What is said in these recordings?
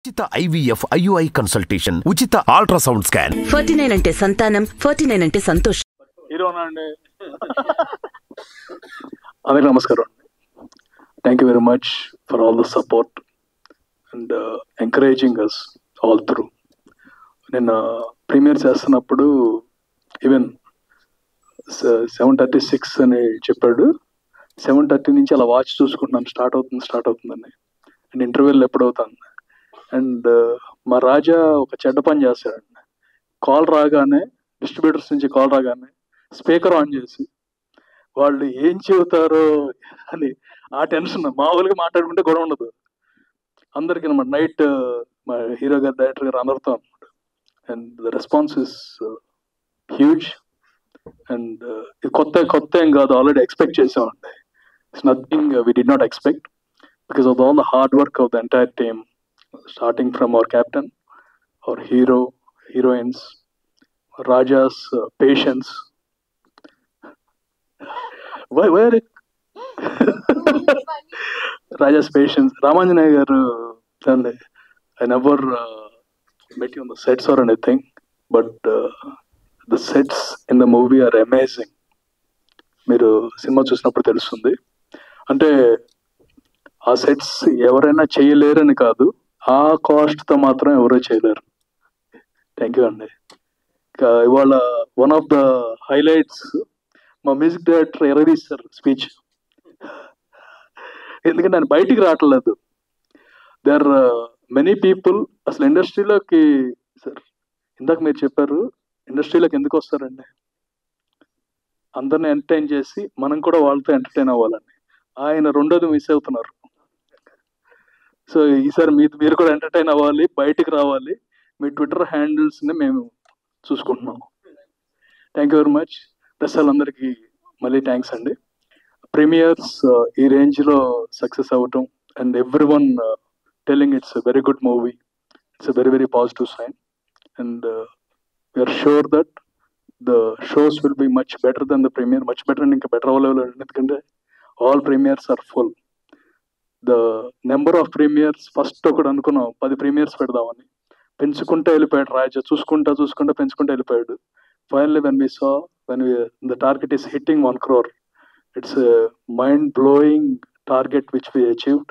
ఉచిత IVF IUI consultation, ఉచిత ultrasound scan. 49 అంటే సంతానం, 49 అంటే సంతోషం. హీరోనా అండి? అందరికీ నమస్కారం. Thank you very much for all the support and encouraging us all through. నేను ప్రీమియర్ చేస్తున్నప్పుడు ఈవెన్ 7:36 అని చెప్పాడు. 7:30 నుంచి అలా వాచ్ చూసుకుంటున్నాను, స్టార్ట్ అవుతుందని. అండ్ ఇంటర్వ్యూలు ఎప్పుడవుతాను. అండ్ మా రాజా ఒక చెడ్డ పని చేస్తాడండి. కాల్ రాగానే, డిస్ట్రిబ్యూటర్స్ నుంచి కాల్ రాగానే స్పీకర్ ఆన్ చేసి వాళ్ళు ఏం చెబుతారో అని ఆ టెన్షన్. మామూలుగా మాట్లాడుకుంటే గొడవ ఉండదు అందరికీ అనమాట. నైట్ మా హీరో గారు, డైరెక్టర్ గారు అందరితో అనమాట. And the response is huge. And ఇది కొత్త ఏం కాదు, ఆల్రెడీ ఎక్స్పెక్ట్ చేసామండి. It's nothing we did not expect because of all the hard work of the entire team, starting from our captain, our hero, heroines, Raja's patience. Why are it? Raja's patience. Ramanjanaya garu, I never met you on the sets or anything, but the sets in the movie are amazing. మీరు cinema చూసినప్పుడు తెలుస్తుంది. అంటే ఆ sets ఎవరైనా చేయలేరని కాదు, ఆ కాస్ట్తో మాత్రం ఎవరో చేయలేరు. థ్యాంక్ యూ అండి. ఇవాళ వన్ ఆఫ్ ద హైలైట్స్ మా మ్యూజిక్ డైరెక్టర్ ఎరదీస్తారు స్పీచ్. ఎందుకంటే ఆయన బయటికి రావట్లేదు. దే ఆర్ మెనీ పీపుల్ అసలు ఇండస్ట్రీలోకి, సార్ ఇందాక మీరు చెప్పారు ఇండస్ట్రీలోకి ఎందుకు వస్తారండి? అందరిని ఎంటర్టైన్ చేసి మనం కూడా వాళ్ళతో ఎంటర్టైన్ అవ్వాలని. ఆయన రెండోది మిస్ అవుతున్నారు. సో ఈసారి మీరు కూడా ఎంటర్టైన్ అవ్వాలి, బయటికి రావాలి. మీ ట్విట్టర్ హ్యాండిల్స్ని మేము చూసుకుంటున్నాం. Thank you very much. Plus వాళ్ళందరికీ మళ్ళీ థ్యాంక్స్ అండి. ప్రీమియర్స్ ఈ రేంజ్లో సక్సెస్ అవ్వటం and everyone telling it's very good movie, it's very very positive sign. And we're sure that the shows will be much better than the premiere. Much better and ఇంకా better అవ్వలేదు, ఎందుకంటే all premieres are full. The number of premieres, first ఒకటి అనుకున్నాం 10 premieres పెడదామని, పెంచుకుంటే వెళ్ళిపోయాడు రాజా. చూసుకుంటా పెంచుకుంటూ వెళ్ళిపోయాడు. Finally when the target is hitting 1 crore, it's a mind blowing target which we achieved,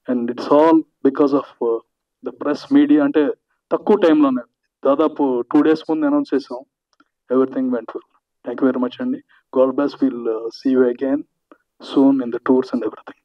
and it's all because of the press media. అంటే తక్కువ టైంలోనే, దాదాపు 2 days ముందు అనౌన్స్ చేసాం. Everything went well. Thank you very much అండి. God bless. Will see you again soon in the tours and everything.